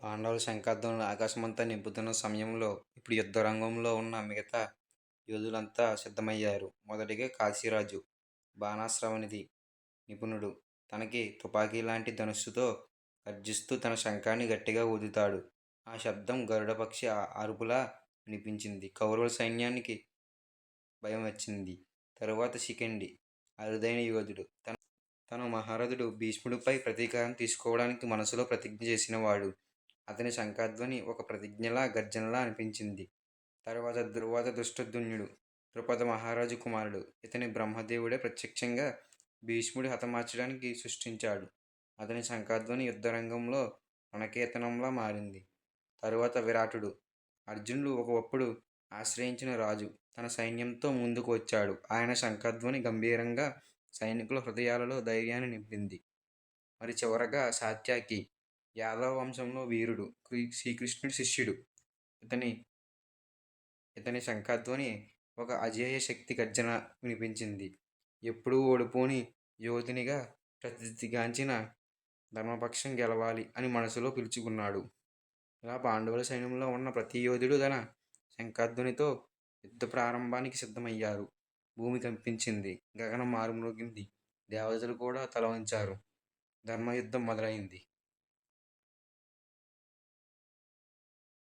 పాండవులు శంఖధ్వనులు ఆకాశమంతా నింపుతున్న సమయంలో ఇప్పుడు యుద్ధరంగంలో ఉన్న మిగతా యోధులంతా సిద్ధమయ్యారు. మొదటిగా కాశీరాజు బాణాశ్రవనిధి నిపుణుడు. తనకి తుపాకీ లాంటి ధనుస్సుతో గర్జిస్తూ తన శంఖాన్ని గట్టిగా ఊదుతాడు. ఆ శబ్దం గరుడ పక్షి అరుపులా వినిపించింది. కౌరవుల సైన్యానికి భయం వచ్చింది. తరువాత శిఖండి అరుదైన యోధుడు. తన మహారథుడు భీష్ముడిపై ప్రతీకారం తీసుకోవడానికి మనసులో ప్రతిజ్ఞ చేసినవాడు. అతని శంఖధ్వని ఒక ప్రతిజ్ఞలా గర్జనలా అనిపించింది. తరువాత ధృష్టద్యుమ్నుడు ద్రుపద మహారాజు కుమారుడు. ఇతని బ్రహ్మదేవుడే ప్రత్యక్షంగా భీష్ముడి హతమార్చడానికి సృష్టించాడు. అతని శంఖధ్వని యుద్ధరంగంలో రణకేతనంలా మారింది. తరువాత విరాటుడు. అర్జునుడు ఒకప్పుడు ఆశ్రయించిన రాజు తన సైన్యంతో ముందుకు వచ్చాడు. ఆయన శంఖధ్వని గంభీరంగా సైనికుల హృదయాలలో ధైర్యాన్ని నింపింది. మరి చివరగా సాత్యకి యాదవ వంశంలో వీరుడు, శ్రీకృష్ణుడి శిష్యుడు. ఇతని శంఖధ్వని ఒక అజేయ శక్తి గర్జన వినిపించింది. ఎప్పుడూ ఓడిపోని యోధునిగా ప్రసిద్ధిగాంచిన ధర్మపక్షం గెలవాలి అని మనసులో పిలుచుకున్నాడు. ఇలా పాండవుల సైన్యంలో ఉన్న ప్రతి యోధుడు తన శంఖధ్వనితో యుద్ధ ప్రారంభానికి సిద్ధమయ్యారు. భూమి కంపించింది. గగనం మారుమ్రోగింది. దేవతలు కూడా తల వంచారు. ధర్మయుద్ధం మొదలైంది.